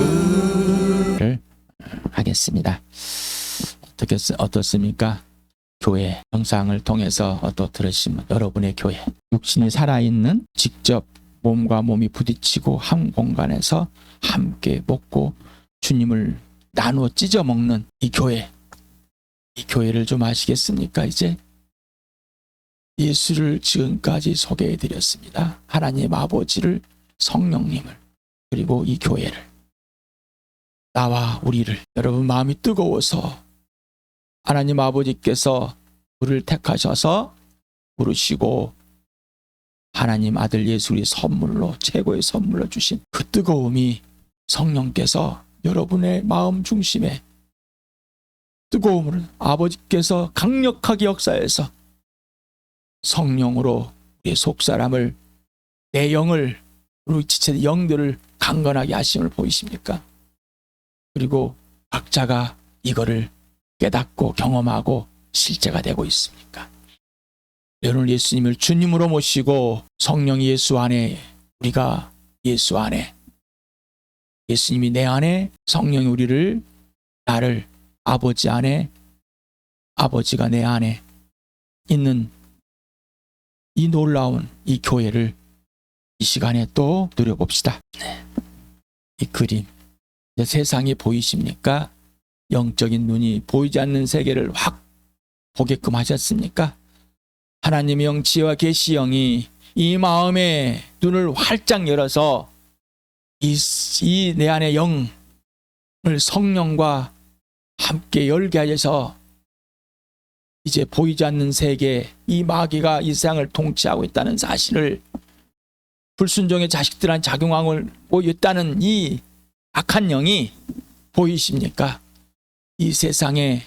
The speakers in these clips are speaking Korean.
예수를 하겠습니다. 어떻습니까? 교회 영상을 통해서 들으시면 여러분의 교회 육신이 살아있는 직접 몸과 몸이 부딪히고 한 공간에서 함께 먹고 주님을 나누어 찢어 먹는 이 교회를 좀 아시겠습니까? 이제 예수를 지금까지 소개해 드렸습니다. 하나님 아버지를, 성령님을, 그리고 이 교회를, 나와 우리를. 여러분 마음이 뜨거워서 하나님 아버지께서 우리를 택하셔서 부르시고 하나님 아들 예수 우리 선물로, 최고의 선물로 주신 그 뜨거움이 성령께서 여러분의 마음 중심에 뜨거움을 아버지께서 강력하게 역사해서 성령으로 우리의 속사람을, 내 영을, 우리 지체 영들을 강건하게 하심을 보이십니까? 그리고 각자가 이거를 깨닫고 경험하고 실제가 되고 있습니까? 여러분 예수님을 주님으로 모시고 성령이 예수 안에, 우리가 예수 안에, 예수님이 내 안에, 성령이 우리를, 나를 아버지 안에, 아버지가 내 안에 있는 이 놀라운 이 교회를 이 시간에 또 누려봅시다. 이 그림, 세상이 보이십니까? 영적인 눈이 보이지 않는 세계를 확 보게끔 하셨습니까? 하나님의 영, 지혜와 계시 영이 이 마음의 눈을 활짝 열어서 이 내 안의 영을 성령과 함께 열게 하셔서 이제 보이지 않는 세계, 이 마귀가 이 세상을 통치하고 있다는 사실을, 불순종의 자식들한 작용하고 있다는 이 악한 영이 보이십니까? 이 세상의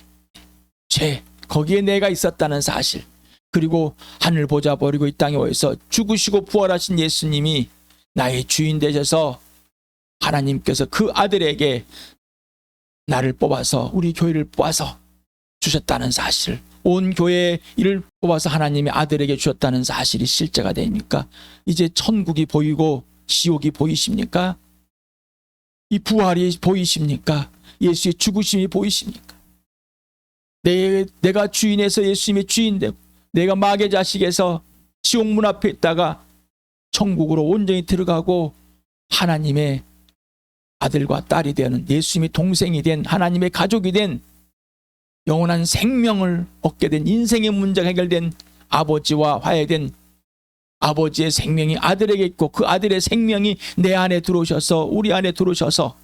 죄, 거기에 내가 있었다는 사실, 그리고 하늘 보좌 버리고 이 땅에 오셔서 죽으시고 부활하신 예수님이 나의 주인 되셔서 하나님께서 그 아들에게 나를 뽑아서, 우리 교회를 뽑아서 주셨다는 사실, 온 교회의 이를 뽑아서 하나님의 아들에게 주셨다는 사실이 실제가 됩니까? 이제 천국이 보이고 지옥이 보이십니까? 이 부활이 보이십니까? 예수의 죽으심이 보이십니까? 내가 주인에서 예수님의 주인 되고, 내가 마귀의 자식에서 지옥 문 앞에 있다가 천국으로 온전히 들어가고 하나님의 아들과 딸이 되는, 예수님의 동생이 된, 하나님의 가족이 된, 영원한 생명을 얻게 된, 인생의 문제가 해결된 아버지와 화해된 아버지의 생명이 아들에게 있고 그 아들의 생명이 내 안에 들어오셔서, 우리 안에 들어오셔서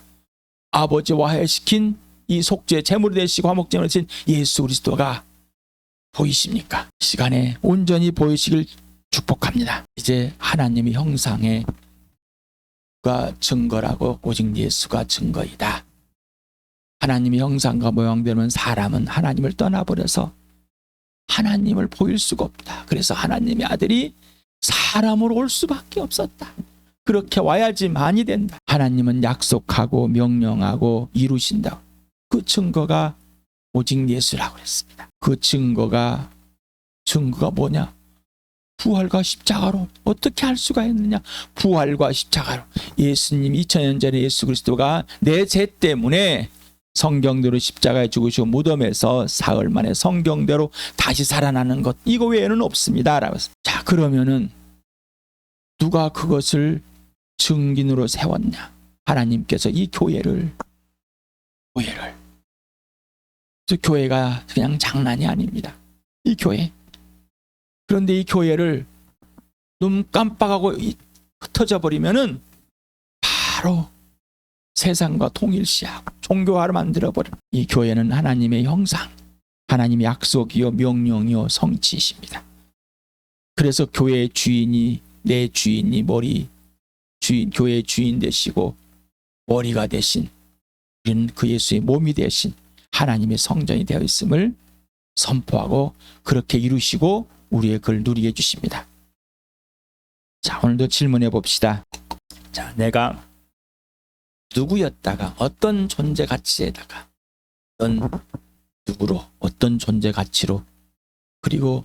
아버지와 화해시킨 이 속죄 제물이 되시고 화목제물이 되신 예수 그리스도가 보이십니까? 시간에 온전히 보이시길 축복합니다. 이제 하나님의 형상의 증거라고, 오직 예수가 증거이다. 하나님의 형상과 모양대로는 사람은 하나님을 떠나버려서 하나님을 보일 수가 없다. 그래서 하나님의 아들이 사람으로 올 수밖에 없었다. 그렇게 와야지만이 된다. 하나님은 약속하고 명령하고 이루신다. 그 증거가 오직 예수라고 했습니다. 그 증거가 뭐냐? 부활과 십자가로. 어떻게 할 수가 있느냐? 부활과 십자가로. 예수님 2000년 전에 예수 그리스도가 내 죄 때문에 성경대로 십자가에 죽으시고 무덤에서 사흘 만에 성경대로 다시 살아나는 것, 이거 외에는 없습니다 라고 했습니다. 자, 그러면은 누가 그것을 증인으로 세웠냐? 하나님께서 이 교회를 교회가 그냥 장난이 아닙니다. 이 교회. 그런데 이 교회를 눈 깜빡하고 흩어져 버리면은 바로 세상과 통일시하고 종교화를 만들어버린, 이 교회는 하나님의 형상, 하나님의 약속이요 명령이요 성취이십니다. 그래서 교회의 주인이, 내 주인이 교회의 주인 되시고 머리가 되신, 우리는 그 예수의 몸이 되신 하나님의 성전이 되어 있음을 선포하고 그렇게 이루시고 우리의 그를 누리게 해주십니다. 자, 오늘도 질문해 봅시다. 자, 내가 누구였다가 어떤 존재 가치에다가 어떤 존재 가치로, 그리고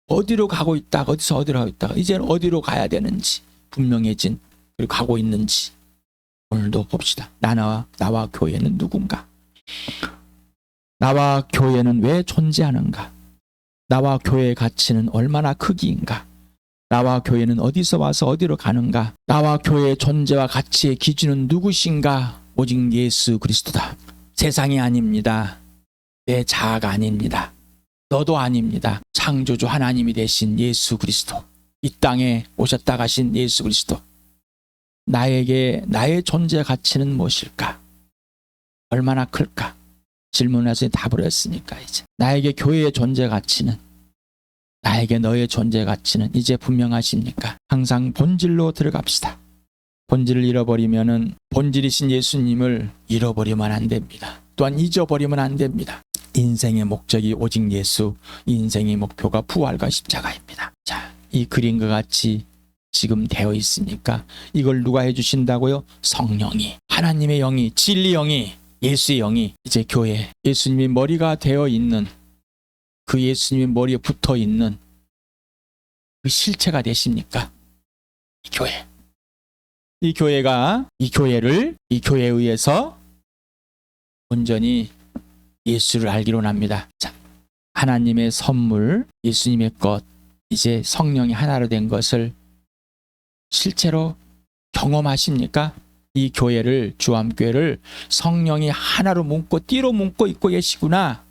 어디로 가고 있다가, 어디서 어디로 가고 있다가 이제는 어디로 가야 되는지 분명해진 그리고 가고 있는지 오늘도 봅시다. 나와 교회는 누군가? 나와 교회는 왜 존재하는가? 나와 교회의 가치는 얼마나 크기인가? 나와 교회는 어디서 와서 어디로 가는가? 나와 교회의 존재와 가치의 기준은 누구신가? 오직 예수 그리스도다. 세상이 아닙니다. 내 자아가 아닙니다. 너도 아닙니다. 창조주 하나님이 되신 예수 그리스도, 이 땅에 오셨다 가신 예수 그리스도. 나에게 나의 존재 가치는 무엇일까? 얼마나 클까? 질문해서 답을 했으니까 이제 나에게 교회의 존재 가치는, 나에게 너의 존재 가치는 이제 분명하십니까? 항상 본질로 들어갑시다. 본질을 잃어버리면은 본질이신 예수님을 잃어버리면 안 됩니다. 또한 잊어버리면 안 됩니다. 인생의 목적이 오직 예수, 인생의 목표가 부활과 십자가입니다. 자, 이 그림과 같이 지금 되어 있으니까 이걸 누가 해주신다고요? 성령이, 하나님의 영이, 진리 영이, 예수의 영이 이제 교회, 예수님이 머리가 되어 있는, 그 예수님의 머리에 붙어 있는 그 실체가 되십니까? 이 교회. 이 교회가, 이 교회에 의해서 온전히 예수를 알기로 합니다. 자, 하나님의 선물, 예수님의 것, 이제 성령이 하나로 된 것을 실제로 경험하십니까? 이 교회를, 주암교회를 성령이 하나로 묶고 띠로 묶고 있고 계시구나.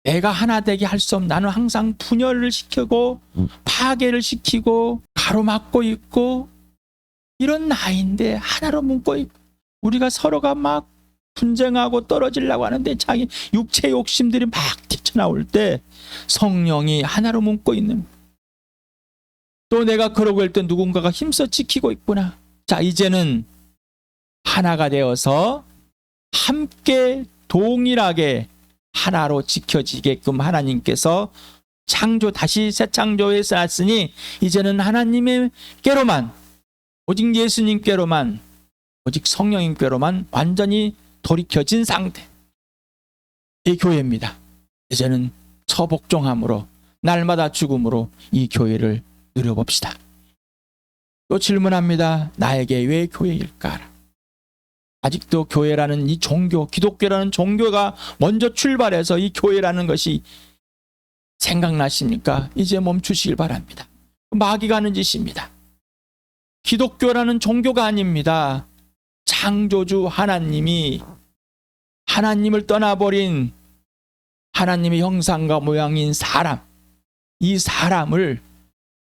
내가 하나 되게 할 수 없는, 나는 항상 분열을 시키고 파괴를 시키고 가로막고 있고 이런 나인데 하나로 묶고 있고, 우리가 서로가 막 분쟁하고 떨어지려고 하는데 자기 육체 욕심들이 막 튀쳐나올 때 성령이 하나로 묶고 있는, 또 내가 그러고 있을 때 누군가가 힘써 지키고 있구나. 자, 이제는 하나가 되어서 함께 동일하게 하나로 지켜지게끔 하나님께서 다시 새 창조해서 놨으니 이제는 하나님께로만, 오직 예수님께로만, 오직 성령님께로만 완전히 돌이켜진 상태. 이 교회입니다. 이제는 처복종함으로, 날마다 죽음으로 이 교회를 누려봅시다. 또 질문합니다. 나에게 왜 교회일까? 아직도 교회라는 이 종교, 기독교라는 종교가 먼저 출발해서 이 교회라는 것이 생각나십니까? 이제 멈추시길 바랍니다. 마귀가 하는 짓입니다. 기독교라는 종교가 아닙니다. 창조주 하나님이, 하나님을 떠나버린 하나님의 형상과 모양인 사람, 이 사람을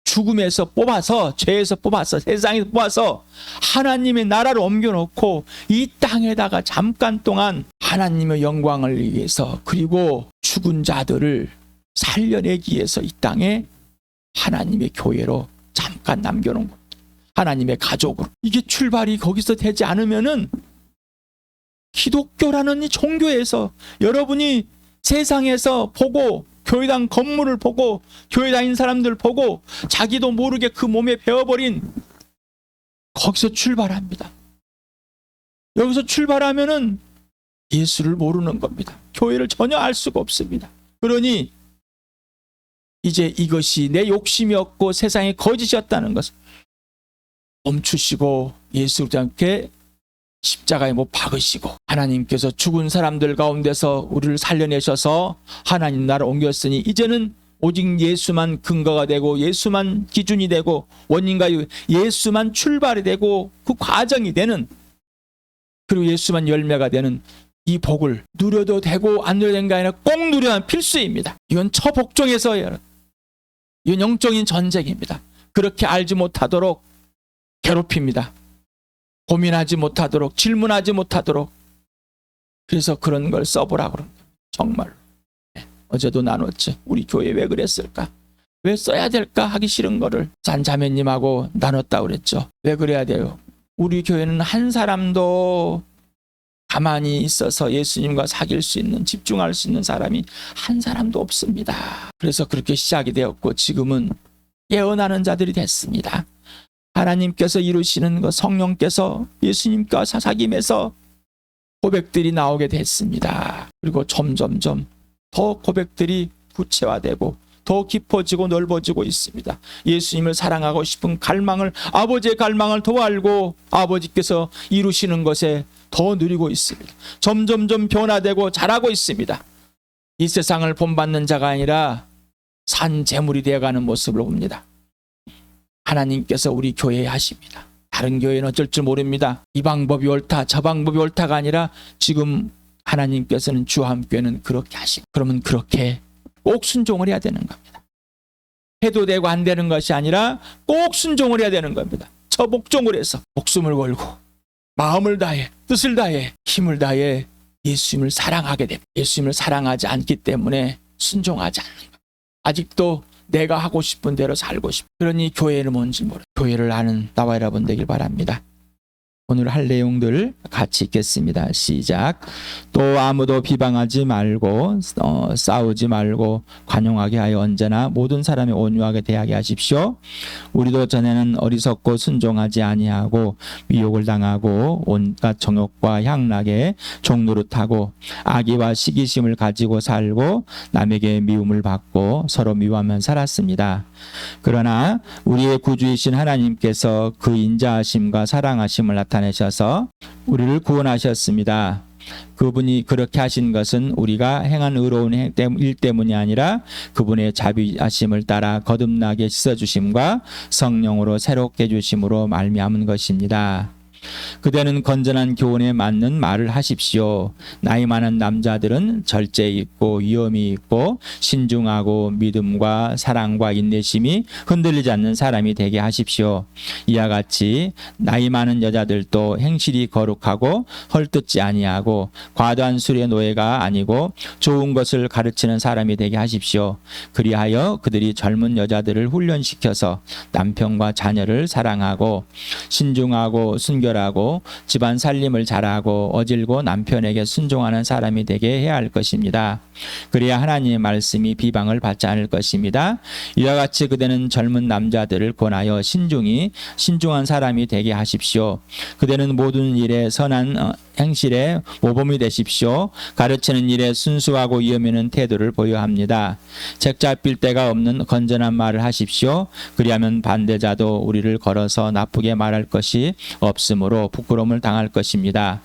죽음에서 뽑아서, 죄에서 뽑아서, 세상에서 뽑아서 하나님의 나라로 옮겨놓고 이 땅에다가 잠깐 동안 하나님의 영광을 위해서, 그리고 죽은 자들을 살려내기 위해서 이 땅에 하나님의 교회로 잠깐 남겨놓은 것, 하나님의 가족으로. 이게 출발이 거기서 되지 않으면은 기독교라는 이 종교에서 여러분이 세상에서 보고, 교회당 건물을 보고, 교회 다닌 사람들 보고 자기도 모르게 그 몸에 배어버린, 거기서 출발합니다. 여기서 출발하면은 예수를 모르는 겁니다. 교회를 전혀 알 수가 없습니다. 그러니 이제 이것이 내 욕심이었고 세상의 거짓이었다는 것을 멈추시고 예수님께 함께 십자가에 못 박으시고, 하나님께서 죽은 사람들 가운데서 우리를 살려내셔서 하나님 나라로 옮겼으니 이제는 오직 예수만 근거가 되고, 예수만 기준이 되고, 원인과 예수만 출발이 되고 그 과정이 되는, 그리고 예수만 열매가 되는 이 복을 누려도 되고 안 누려도 되는 게 아니라 꼭 누려야 하는 필수입니다. 이건 처복종에서, 이건 영적인 전쟁입니다. 그렇게 알지 못하도록 괴롭힙니다. 고민하지 못하도록, 질문하지 못하도록. 그래서 그런 걸 써보라고 그럽니다. 정말로. 어제도 나눴죠. 우리 교회 왜 그랬을까? 왜 써야 될까? 하기 싫은 거를 산자매님하고 나눴다고 그랬죠. 왜 그래야 돼요? 우리 교회는 한 사람도 가만히 있어서 예수님과 사귈 수 있는, 집중할 수 있는 사람이 한 사람도 없습니다. 그래서 그렇게 시작이 되었고 지금은 깨어나는 자들이 됐습니다. 하나님께서 이루시는 것, 성령께서 예수님과 사귐에서 고백들이 나오게 됐습니다. 그리고 점점점 더 고백들이 구체화되고 더 깊어지고 넓어지고 있습니다. 예수님을 사랑하고 싶은 갈망을, 아버지의 갈망을 더 알고 아버지께서 이루시는 것에 더 누리고 있습니다. 점점점 변화되고 자라고 있습니다. 이 세상을 본받는 자가 아니라 산 제물이 되어가는 모습을 봅니다. 하나님께서 우리 교회에 하십니다. 다른 교회는 어쩔 줄 모릅니다. 이 방법이 옳다, 저 방법이 옳다가 아니라 지금 하나님께서는 주함교회는 그렇게 하십니다. 그러면 그렇게 꼭 순종을 해야 되는 겁니다. 해도 되고 안 되는 것이 아니라 꼭 순종을 해야 되는 겁니다. 처복종을 해서 목숨을 걸고 마음을 다해, 뜻을 다해, 힘을 다해 예수님을 사랑하게 됩니다. 예수님을 사랑하지 않기 때문에 순종하지 않는 겁니다. 아직도 내가 하고 싶은 대로 살고 싶어. 그러니 교회는 뭔지 모르. 교회를 아는 나와 여러분 되길 바랍니다. 오늘 할 내용들 같이 읽겠습니다. 시작. 또 아무도 비방하지 말고 싸우지 말고 관용하게 하여 언제나 모든 사람이 온유하게 대하게 하십시오. 우리도 전에는 어리석고 순종하지 아니하고 미혹을 당하고 온갖 정욕과 향락에 종노릇하고 악의와 시기심을 가지고 살고 남에게 미움을 받고 서로 미워하며 살았습니다. 그러나 우리의 구주이신 하나님께서 그 인자하심과 사랑하심을 나타내셔서 우리를 구원하셨습니다. 그분이 그렇게 하신 것은 우리가 행한 의로운 일 때문이 아니라 그분의 자비하심을 따라 거듭나게 씻어주심과 성령으로 새롭게 해주심으로 말미암은 것입니다. 그대는 건전한 교훈에 맞는 말을 하십시오. 나이 많은 남자들은 절제 있고 위엄이 있고 신중하고 믿음과 사랑과 인내심이 흔들리지 않는 사람이 되게 하십시오. 이와 같이 나이 많은 여자들도 행실이 거룩하고 헐뜯지 아니하고 과도한 술의 노예가 아니고 좋은 것을 가르치는 사람이 되게 하십시오. 그리하여 그들이 젊은 여자들을 훈련시켜서 남편과 자녀를 사랑하고 신중하고 순결하고 집안 살림을 잘하고 어질고 남편에게 순종하는 사람이 되게 해야 할 것입니다. 그래야 하나님의 말씀이 비방을 받지 않을 것입니다. 이와 같이 그대는 젊은 남자들을 권하여 신중한 사람이 되게 하십시오. 그대는 모든 일에 선한 행실에 모범이 되십시오. 가르치는 일에 순수하고 위엄 있는 태도를 보여야 합니다. 책 잡힐 데가 없는 건전한 말을 하십시오. 그리하면 반대자도 우리를 걸어서 나쁘게 말할 것이 없으므로 부끄러움을 당할 것입니다.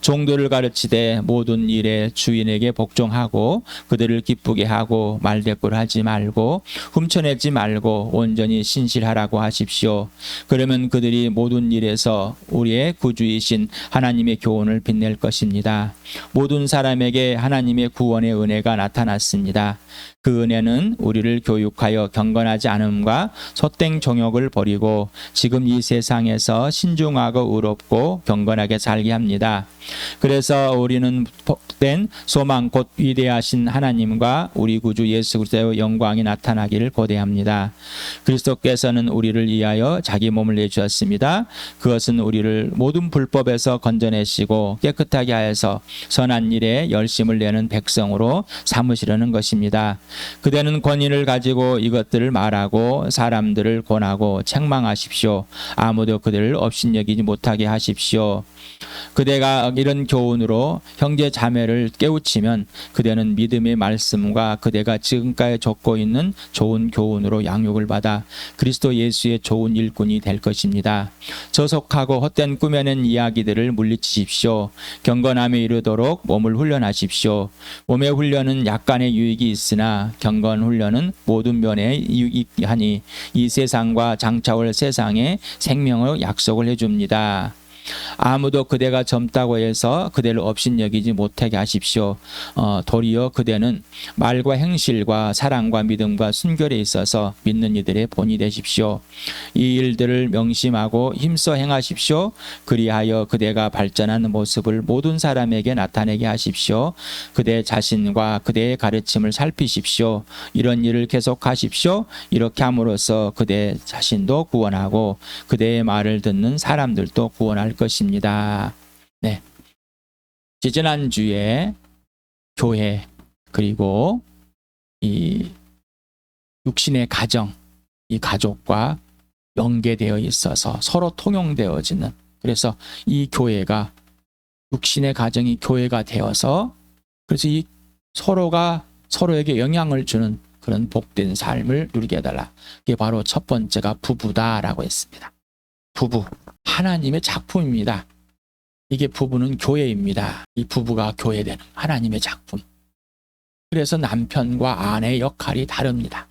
종들을 가르치되 모든 일에 주인에게 복종하고 그들을 기쁘게 하고 말대꾸를 하지 말고 훔쳐내지 말고 온전히 신실하라고 하십시오. 그러면 그들이 모든 일에서 우리의 구주이신 하나님의 교훈을 빛낼 것입니다. 모든 사람에게 하나님의 구원의 은혜가 나타났습니다. 그 은혜는 우리를 교육하여 경건하지 않음과 헛된 정욕을 버리고 지금 이 세상에서 신중하고 의롭고 경건하게 살게 합니다. 그래서 우리는 복된 소망 곧 위대하신 하나님과 우리 구주 예수 그리스도의 영광이 나타나기를 고대합니다. 그리스도께서는 우리를 위하여 자기 몸을 내주셨습니다. 그것은 우리를 모든 불법에서 건져내시고 깨끗하게 하여서 선한 일에 열심을 내는 백성으로 삼으시려는 것입니다. 그대는 권위를 가지고 이것들을 말하고 사람들을 권하고 책망하십시오. 아무도 그들을 업신여기지 못하게 하십시오. 그대가 이런 교훈으로 형제 자매를 깨우치면 그대는 믿음의 말씀과 그대가 지금까지 적고 있는 좋은 교훈으로 양육을 받아 그리스도 예수의 좋은 일꾼이 될 것입니다. 저속하고 헛된 꾸며낸 이야기들을 물리치십시오. 경건함에 이르도록 몸을 훈련하십시오. 몸의 훈련은 약간의 유익이 있으나 경건 훈련은 모든 면에 유익이 하니 이 세상과 장차올 세상에 생명의 약속을 해줍니다. 아무도 그대가 젊다고 해서 그대를 업신여기지 못하게 하십시오. 도리어 그대는 말과 행실과 사랑과 믿음과 순결에 있어서 믿는 이들의 본이 되십시오. 이 일들을 명심하고 힘써 행하십시오. 그리하여 그대가 발전하는 모습을 모든 사람에게 나타내게 하십시오. 그대 자신과 그대의 가르침을 살피십시오. 이런 일을 계속하십시오. 이렇게 함으로써 그대 자신도 구원하고 그대의 말을 듣는 사람들도 구원할 것입니다. 네. 지지난주에 교회 그리고 이 육신의 가정, 이 가족과 연계되어 있어서 서로 통용되어지는, 그래서 이 교회가 육신의 가정이 교회가 되어서 그래서 이 서로가 서로에게 영향을 주는 그런 복된 삶을 누리게 해달라. 이게 바로 첫 번째가 부부다라고 했습니다. 부부, 하나님의 작품입니다. 이게 부부는 교회입니다. 이 부부가 교회되는 하나님의 작품. 그래서 남편과 아내의 역할이 다릅니다.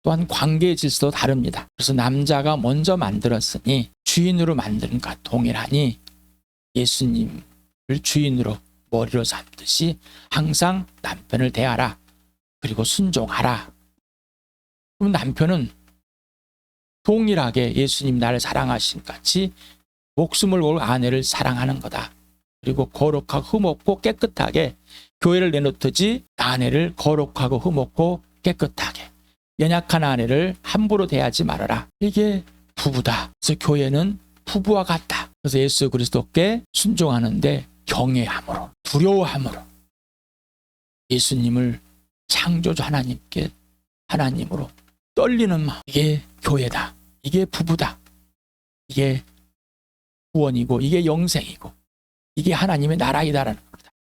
또한 관계의 질서도 다릅니다. 그래서 남자가 먼저 만들었으니 주인으로 만드는 것 동일하니 예수님을 주인으로 머리로 삼듯이 항상 남편을 대하라. 그리고 순종하라. 그럼 남편은 동일하게 예수님 나를 사랑하신 같이 목숨을 걸고 아내를 사랑하는 거다. 그리고 거룩하고 흠없고 깨끗하게 교회를 내놓듯이 아내를 거룩하고 흠없고 깨끗하게 연약한 아내를 함부로 대하지 말아라. 이게 부부다. 그래서 교회는 부부와 같다. 그래서 예수 그리스도께 순종하는데 경외함으로 두려워함으로 예수님을 창조주 하나님께 하나님으로 떨리는 마음. 이게 교회다. 이게 부부다. 이게 구원이고 이게 영생이고 이게 하나님의 나라이다라는 겁니다.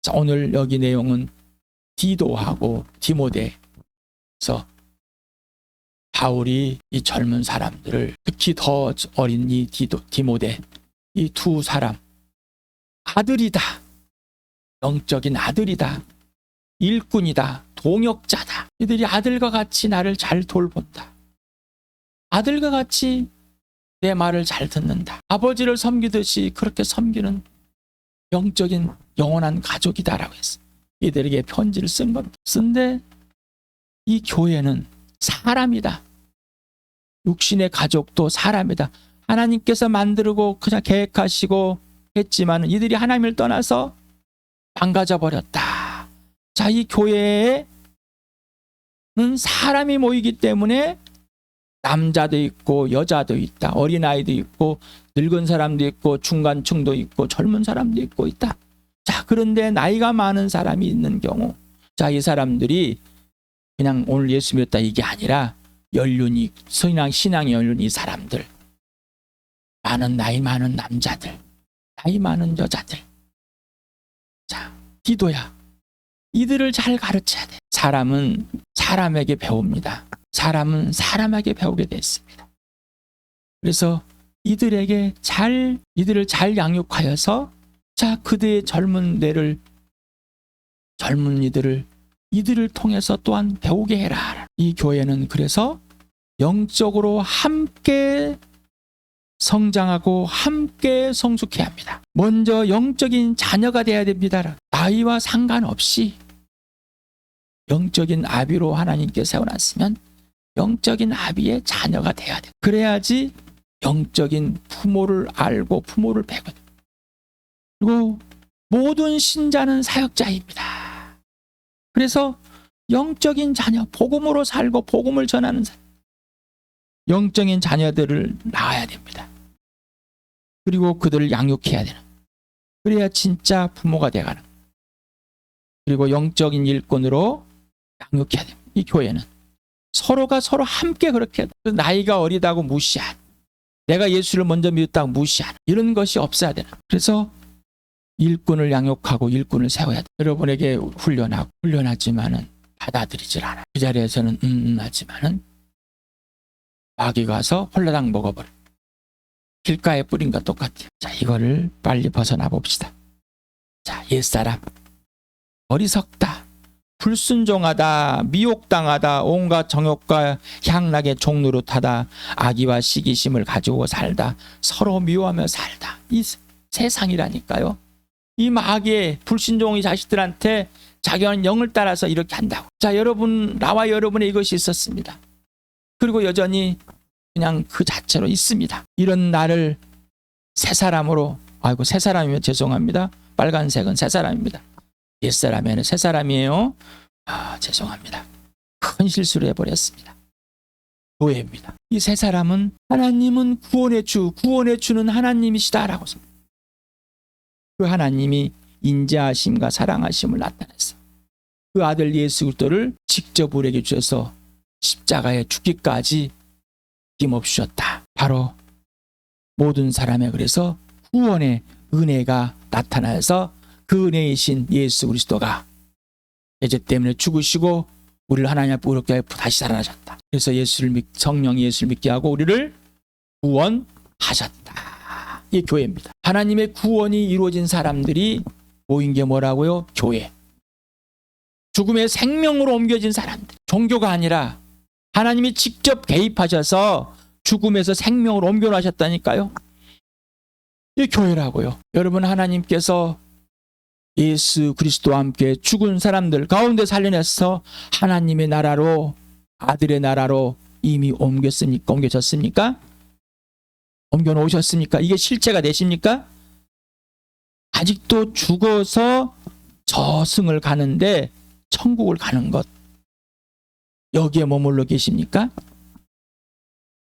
자, 오늘 여기 내용은 디도하고 디모데에서 바울이 이 젊은 사람들을 특히 더 어린 이 디모데 이 두 사람 아들이다. 영적인 아들이다. 일꾼이다. 동역자다. 이들이 아들과 같이 나를 잘 돌본다. 아들과 같이 내 말을 잘 듣는다. 아버지를 섬기듯이 그렇게 섬기는 영적인 영원한 가족이다라고 했어. 이들에게 편지를 쓴 겁니다. 쓴데 이 교회는 사람이다. 육신의 가족도 사람이다. 하나님께서 만들고 그냥 계획하시고 했지만 이들이 하나님을 떠나서 망가져 버렸다. 자, 이 교회에는 사람이 모이기 때문에 남자도 있고 여자도 있다. 어린아이도 있고 늙은 사람도 있고 중간층도 있고 젊은 사람도 있고 있다. 자, 그런데 나이가 많은 사람이 있는 경우 자, 이 사람들이 그냥 오늘 예수 믿었다 이게 아니라 연륜이 신앙의 연륜이 사람들 나이 많은 남자들 나이 많은 여자들 자, 디도야 이들을 잘 가르쳐야 돼. 사람은 사람에게 배웁니다. 사람은 사람에게 배우게 됐습니다. 그래서 이들을 잘 양육하여서 자, 그대의 이들을 통해서 또한 배우게 해라. 이 교회는 그래서 영적으로 함께 성장하고 함께 성숙해야 합니다. 먼저 영적인 자녀가 되어야 됩니다. 나이와 상관없이 영적인 아비로 하나님께 세워놨으면 영적인 아비의 자녀가 돼야 돼. 그래야지 영적인 부모를 알고 부모를 배거든. 그리고 모든 신자는 사역자입니다. 그래서 영적인 자녀, 복음으로 살고 복음을 전하는 영적인 자녀들을 낳아야 됩니다. 그리고 그들을 양육해야 되는. 그래야 진짜 부모가 돼가는. 그리고 영적인 일꾼으로 양육해야 됩니다. 이 교회는 서로가 서로 함께 그렇게 나이가 어리다고 무시한, 내가 예수를 먼저 믿었다고 무시한 이런 것이 없어야 되는. 그래서 일꾼을 양육하고 일꾼을 세워야 돼. 여러분에게 훈련하지만은 받아들이질 않아. 그 자리에서는 하지만은 마귀 가서 홀라당 먹어버려. 길가에 뿌린 것 똑같아요. 자, 이거를 빨리 벗어나 봅시다. 자, 옛사람 어리석다, 불순종하다, 미혹당하다, 온갖 정욕과 향락의 종노릇하다, 악의와 시기심을 가지고 살다, 서로 미워하며 살다. 이 세상이라니까요. 이 마귀의 불순종의 자식들한테 자기는 영을 따라서 이렇게 한다고. 자, 나와 여러분의 이것이 있었습니다. 그리고 여전히 그냥 그 자체로 있습니다. 이런 나를 새 사람으로, 새 사람이면 죄송합니다. 빨간색은 새 사람입니다. 옛사람에는 새 사람이에요. 죄송합니다. 큰 실수를 해버렸습니다. 오해입니다. 이 새 사람은 하나님은 구원의 주는 하나님이시다라고. 그 하나님이 인자하심과 사랑하심을 나타냈어. 그 아들 예수 그리스도를 직접 우리에게 주셔서 십자가에 죽기까지 힘없이 주셨다. 바로 모든 사람에 그래서 구원의 은혜가 나타나서 그 은혜이신 예수 그리스도가 죄 때문에 죽으시고 우리를 하나님 앞에 의롭게 하여 다시 살아나셨다. 그래서 성령이 예수를 믿게 하고 우리를 구원하셨다. 이게 교회입니다. 하나님의 구원이 이루어진 사람들이 모인 게 뭐라고요? 교회. 죽음의 생명으로 옮겨진 사람들. 종교가 아니라 하나님이 직접 개입하셔서 죽음에서 생명으로 옮겨놓으셨다니까요. 이게 교회라고요. 여러분, 하나님께서 예수 그리스도와 함께 죽은 사람들 가운데 살려내서 하나님의 나라로, 아들의 나라로 이미 옮겨졌습니까? 옮겨놓으셨습니까? 이게 실제가 되십니까? 아직도 죽어서 저승을 가는데 천국을 가는 것, 여기에 머물러 계십니까?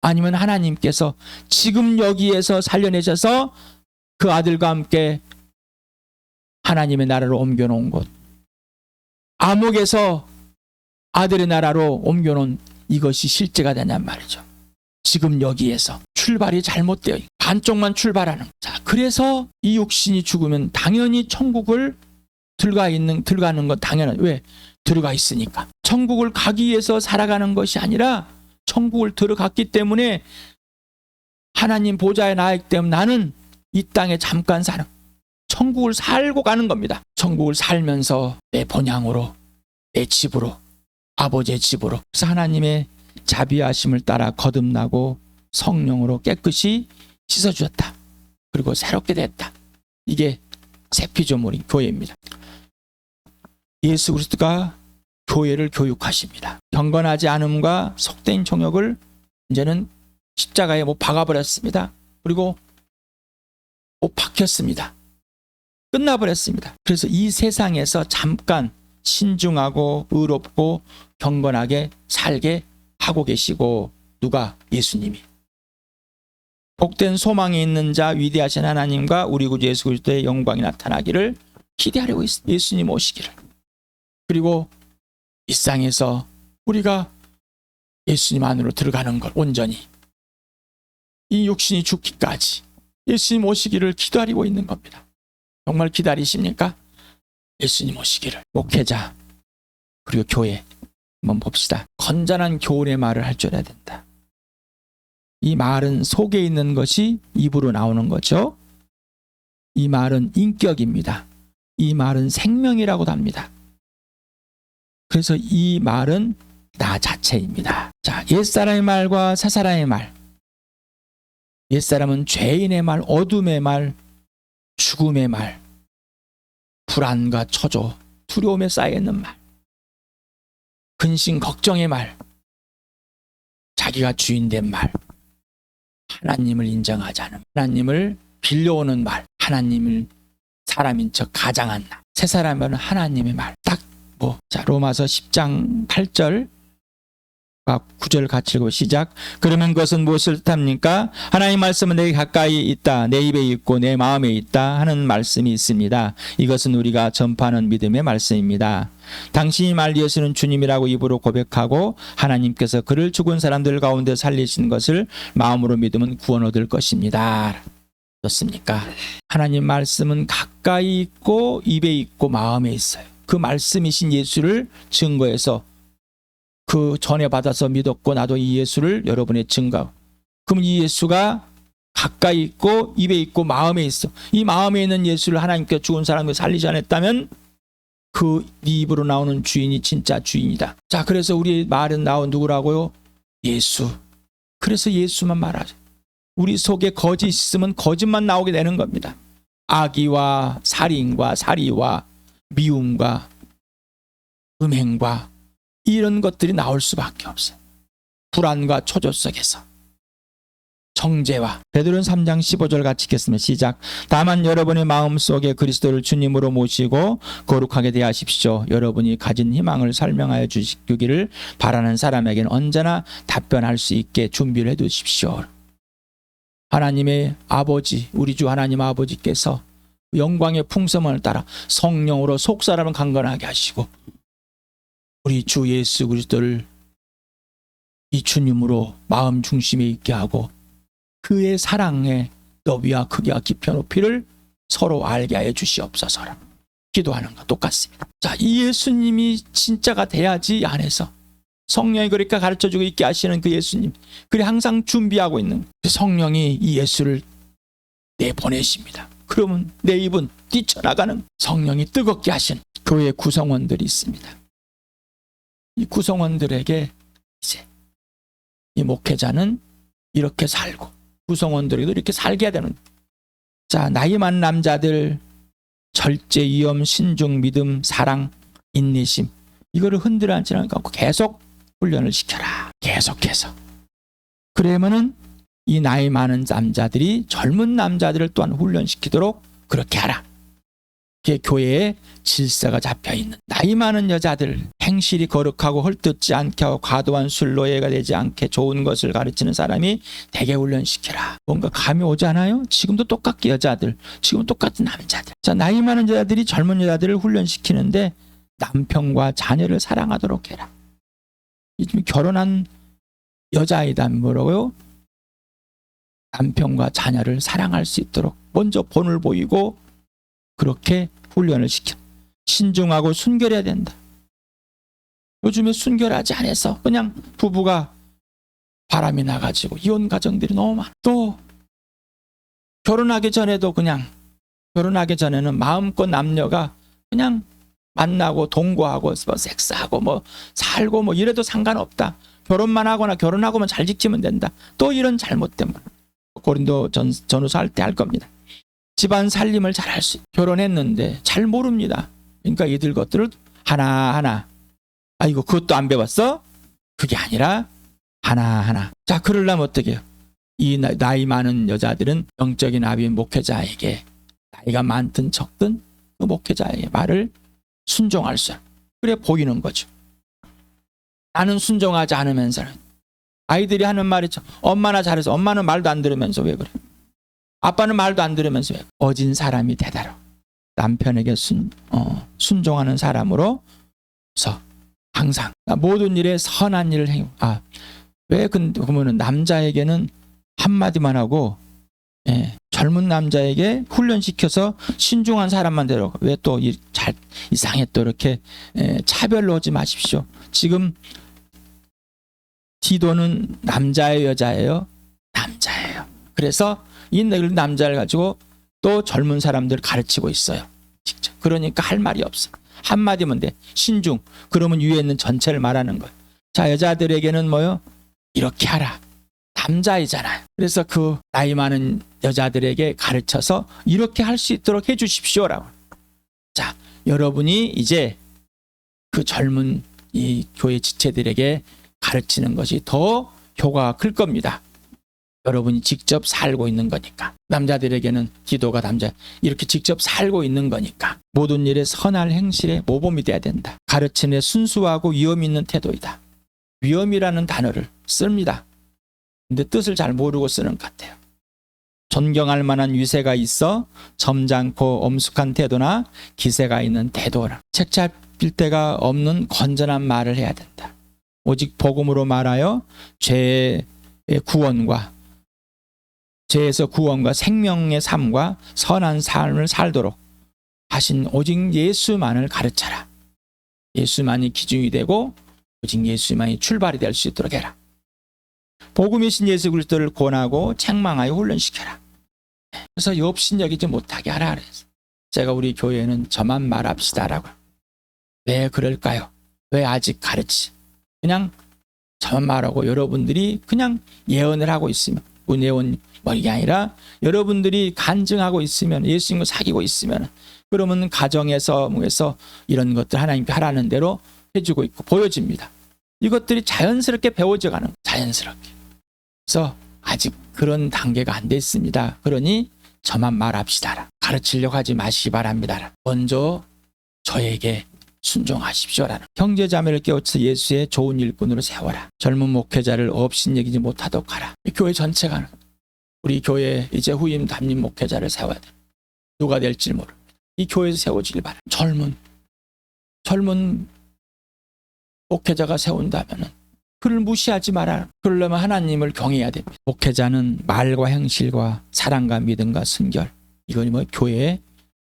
아니면 하나님께서 지금 여기에서 살려내셔서 그 아들과 함께 하나님의 나라로 옮겨놓은 곳, 암흑에서 아들의 나라로 옮겨놓은 이것이 실제가 되냔 말이죠. 지금 여기에서 출발이 잘못되어 반쪽만 출발하는. 자, 그래서 이 육신이 죽으면 당연히 천국을 들어가는 건 당연하죠. 왜? 들어가 있으니까. 천국을 가기 위해서 살아가는 것이 아니라 천국을 들어갔기 때문에 하나님 보좌에 나있기 때문에 나는 이 땅에 잠깐 사는, 천국을 살고 가는 겁니다. 천국을 살면서 내 본향으로, 내 집으로, 아버지의 집으로. 그래서 하나님의 자비하심을 따라 거듭나고 성령으로 깨끗이 씻어주었다. 그리고 새롭게 됐다. 이게 새 피조물인 교회입니다. 예수 그리스도가 교회를 교육하십니다. 경건하지 않음과 속된 정욕을 이제는 십자가에 못 박아버렸습니다. 그리고 못 박혔습니다. 끝나버렸습니다. 그래서 이 세상에서 잠깐 신중하고 의롭고 경건하게 살게 하고 계시고, 누가? 예수님이. 복된 소망이 있는 자 위대하신 하나님과 우리 구주 예수 그리스도의 영광이 나타나기를 기대하려고 있습니다. 예수님 오시기를. 그리고 일상에서 우리가 예수님 안으로 들어가는 걸 온전히, 이 육신이 죽기까지 예수님 오시기를 기다리고 있는 겁니다. 정말 기다리십니까? 예수님 오시기를. 목회자 그리고 교회 한번 봅시다. 건전한 교훈의 말을 할 줄 알아야 된다. 이 말은 속에 있는 것이 입으로 나오는 거죠. 이 말은 인격입니다. 이 말은 생명이라고도 합니다. 그래서 이 말은 나 자체입니다. 자, 옛사람의 말과 새사람의 말. 옛사람은 죄인의 말, 어둠의 말, 죽음의 말, 불안과 초조, 두려움에 쌓여있는 말, 근심, 걱정의 말, 자기가 주인된 말, 하나님을 인정하지 않은, 하나님을 빌려오는 말, 하나님을 사람인 척 가장한 말. 새사람은 하나님의 말. 딱 자, 로마서 10장 8절 9절 같이 읽고 시작. 그러면 그것은 무엇을 뜻합니까? 하나님 말씀은 내 가까이 있다, 내 입에 있고 내 마음에 있다 하는 말씀이 있습니다. 이것은 우리가 전파하는 믿음의 말씀입니다. 당신이 말 예수는 주님이라고 입으로 고백하고 하나님께서 그를 죽은 사람들 가운데 살리신 것을 마음으로 믿으면 구원 얻을 것입니다. 어떻습니까? 하나님 말씀은 가까이 있고 입에 있고 마음에 있어요. 그 말씀이신 예수를 증거해서 그 전에 받아서 믿었고 나도 이 예수를 여러분의 증거. 그럼 이 예수가 가까이 있고 입에 있고 마음에 있어. 이 마음에 있는 예수를 하나님께 죽은 사람을 살리지 않았다면 그 입으로 나오는 주인이 진짜 주인이다. 자, 그래서 우리 말은 나온 누구라고요? 예수. 그래서 예수만 말하죠. 우리 속에 거짓 있으면 거짓만 나오게 되는 겁니다. 악의와 살인과 살이와 미움과 음행과 이런 것들이 나올 수밖에 없어요. 불안과 초조 속에서 정죄와. 베드로는 3장 15절 같이 읽겠습니다. 시작. 다만 여러분의 마음속에 그리스도를 주님으로 모시고 거룩하게 대하십시오. 여러분이 가진 희망을 설명하여 주시기를 바라는 사람에게는 언제나 답변할 수 있게 준비를 해두십시오. 하나님의 아버지, 우리 주 하나님 아버지께서 영광의 풍성함을 따라 성령으로 속사람을 강건하게 하시고 우리 주 예수 그리스도를 이 주님으로 마음 중심에 있게 하고 그의 사랑의 너비와 크기와 깊이 높이를 서로 알게 하여 주시옵소서. 기도하는 거 똑같습니다. 자, 이 예수님이 진짜가 돼야지 안에서 성령이 그러니까 가르쳐주고 있게 하시는 그 예수님, 그래 항상 준비하고 있는 그 성령이 이 예수를 내보내십니다. 그러면 내 입은 뛰쳐나가는 성령이 뜨겁게 하신 교회 구성원들이 있습니다. 이 구성원들에게 이제 이 목회자는 이렇게 살고 구성원들에게도 이렇게 살게 해야 되는. 자, 나이 많은 남자들 절제, 위엄, 신중, 믿음, 사랑, 인내심, 이거를 흔들어 앉지 않고 계속 훈련을 시켜라. 계속해서. 그러면은 이 나이 많은 남자들이 젊은 남자들을 또한 훈련시키도록 그렇게 하라. 그게 교회에 질서가 잡혀있는. 나이 많은 여자들, 행실이 거룩하고 헐뜯지 않게 하고 과도한 술노예가 되지 않게 좋은 것을 가르치는 사람이 대개 훈련시켜라. 뭔가 감이 오지 않아요? 지금도 똑같게 여자들, 지금 똑같은 남자들. 자, 나이 많은 여자들이 젊은 여자들을 훈련시키는데 남편과 자녀를 사랑하도록 해라. 요즘 결혼한 여자아이다 뭐라고요? 남편과 자녀를 사랑할 수 있도록 먼저 본을 보이고 그렇게 훈련을 시켜. 신중하고 순결해야 된다. 요즘에 순결하지 않아서 그냥 부부가 바람이 나가지고 이혼 가정들이 너무 많아. 또 결혼하기 전에도 그냥 결혼하기 전에는 마음껏 남녀가 그냥 만나고 동거하고 뭐 섹스하고 뭐 살고 뭐 이래도 상관없다. 결혼만 하거나 결혼하고만 잘 지키면 된다. 또 이런 잘못된 말. 고린도 전후서 할 때 할 겁니다. 집안 살림을 잘 할 수 있고 결혼했는데 잘 모릅니다. 그러니까 이들 것들을 하나하나 아이고 그것도 안 배웠어? 그게 아니라 하나하나. 자, 그러려면 어떻게 해요? 이 나이 많은 여자들은 영적인 아비 목회자에게 나이가 많든 적든 그 목회자의 말을 순종할 수. 그래 보이는 거죠. 나는 순종하지 않으면서 아이들이 하는 말이 엄마나 잘해서 엄마는 말도 안 들으면서 왜 그래? 아빠는 말도 안 들으면서 왜 그래? 어진 사람이 되다로 남편에게 순종하는 사람으로서 항상 모든 일에 선한 일을 해. 왜 그러면은 남자에게는 한마디만 하고 젊은 남자에게 훈련시켜서 신중한 사람만 데려가. 왜 또 이상해 또 이렇게 차별로 하지 마십시오. 지금 디도는 남자예요, 여자예요? 남자예요. 그래서 이 남자를 가지고 또 젊은 사람들 가르치고 있어요. 직접. 그러니까 할 말이 없어. 한마디면 돼. 신중. 그러면 위에 있는 전체를 말하는 거예요. 자, 여자들에게는 뭐요? 이렇게 하라. 남자이잖아요. 그래서 그 나이 많은 여자들에게 가르쳐서 이렇게 할 수 있도록 해 주십시오라고. 자, 여러분이 이제 그 젊은 이 교회 지체들에게 가르치는 것이 더 효과가 클 겁니다. 여러분이 직접 살고 있는 거니까. 남자들에게는 기도가 이렇게 직접 살고 있는 거니까. 모든 일에 선할 행실에 모범이 돼야 된다. 가르치는 순수하고 위험 있는 태도이다. 위험이라는 단어를 씁니다. 근데 뜻을 잘 모르고 쓰는 것 같아요. 존경할 만한 위세가 있어 점잖고 엄숙한 태도나 기세가 있는 태도라. 책 잡힐 데가 없는 건전한 말을 해야 된다. 오직 복음으로 말하여 죄에서 구원과 생명의 삶과 선한 삶을 살도록 하신 오직 예수만을 가르쳐라. 예수만이 기준이 되고 오직 예수만이 출발이 될 수 있도록 해라. 복음이신 예수 그리스도를 권하고 책망하여 훈련시켜라. 그래서 업신여기지 못하게 하라 그래서 제가 우리 교회는 저만 말합시다라고. 왜 그럴까요? 왜 아직 그냥 저만 말하고 여러분들이 그냥 예언을 하고 있으면 은혜원 이게 아니라 여러분들이 간증하고 있으면 예수님을 사귀고 있으면 그러면 가정에서 이런 것들 하나님께 하라는 대로 해주고 있고 보여집니다. 이것들이 자연스럽게 배워져 가는 자연스럽게. 그래서 아직 그런 단계가 안 됐습니다. 그러니 저만 말합시다. 가르치려고 하지 마시기 바랍니다. 먼저 저에게 순종하십시오라는. 형제자매를 깨우쳐 예수의 좋은 일꾼으로 세워라. 젊은 목회자를 업신여기지 못하도록 하라. 이 교회 전체가 우리 교회 이제 후임 담임 목회자를 세워야 돼. 누가 될지 모릅니다. 이 교회에서 세워지길 바랍니다. 젊은 목회자가 세운다면은 그를 무시하지 마라. 그러려면 하나님을 경외해야 됩니다. 목회자는 말과 행실과 사랑과 믿음과 순결, 이건 교회의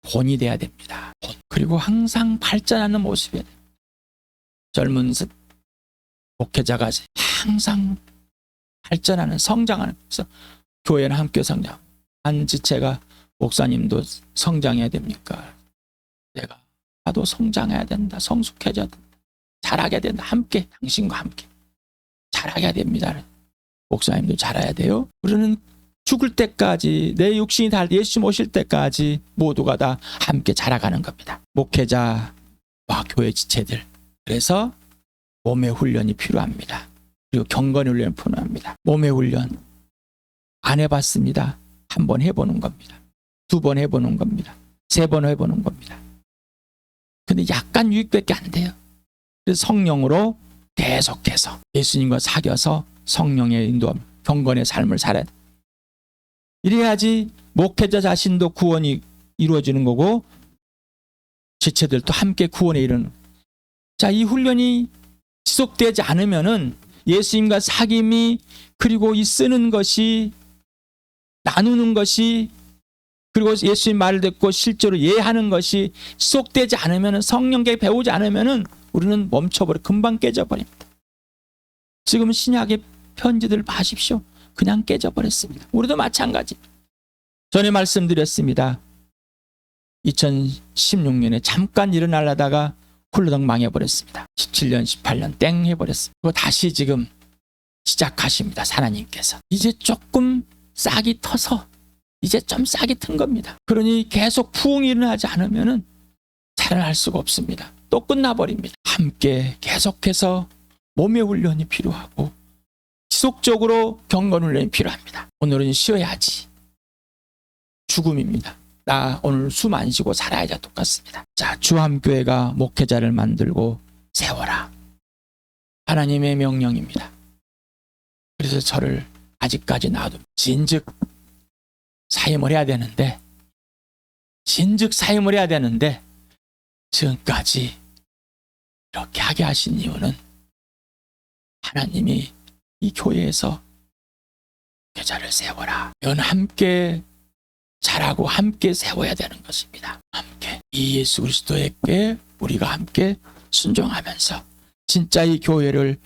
본이 돼야 됩니다. 본. 그리고 항상 발전하는 모습이에요. 젊은 목회자가 항상 발전하는, 성장하는. 그래서 교회는 함께 성장. 한 지체가 목사님도 성장해야 됩니까? 내가 나도 성장해야 된다. 성숙해져야 된다. 잘하게 된다. 함께, 당신과 함께 잘하게 됩니다. 목사님도 잘해야 돼요. 우리는 죽을 때까지, 내 육신이 다 예수 오실 때까지 모두가 다 함께 자라가는 겁니다. 목회자와 교회 지체들. 그래서 몸의 훈련이 필요합니다. 그리고 경건의 훈련이 필요합니다. 몸의 훈련 안 해봤습니다. 한 번 해보는 겁니다. 2번 해보는 겁니다. 3번 해보는 겁니다. 근데 약간 유익밖에 안 돼요. 그래서 성령으로 계속해서 예수님과 사귀어서 성령의 인도함, 경건의 삶을 살아야 돼. 이래야지 목회자 자신도 구원이 이루어지는 거고 지체들도 함께 구원에 이르는. 자, 이 훈련이 지속되지 않으면은 예수님과 사귐이, 그리고 이 쓰는 것이, 나누는 것이, 그리고 예수님 말을 듣고 실제로 이해하는 것이 지속되지 않으면은, 성령께 배우지 않으면은 우리는 멈춰버려, 금방 깨져버립니다. 지금 신약의 편지들 봐십시오. 그냥 깨져버렸습니다. 우리도 마찬가지. 전에 말씀드렸습니다. 2016년에 잠깐 일어나려다가 홀로덩 망해버렸습니다. 17년, 18년 땡 해버렸습니다. 그리고 다시 지금 시작하십니다. 하나님께서. 이제 조금 싹이 터서, 이제 좀 싹이 튼 겁니다. 그러니 계속 부흥이 일어나지 않으면 자라날 수가 없습니다. 또 끝나버립니다. 함께 계속해서 몸의 훈련이 필요하고 지속적으로 경건 훈련이 필요합니다. 오늘은 쉬어야지. 죽음입니다. 나 오늘 숨 안 쉬고 살아야지 똑같습니다. 자, 주함교회가 목회자를 만들고 세워라. 하나님의 명령입니다. 그래서 저를 아직까지 놔두. 진즉 사임을 해야 되는데, 지금까지 이렇게 하게 하신 이유는 하나님이 이 교회에서 목회자를 세워라. 면 함께 자라고 함께 세워야 되는 것입니다. 함께 이 예수 그리스도에게 우리가 함께 순종하면서 진짜 이 교회를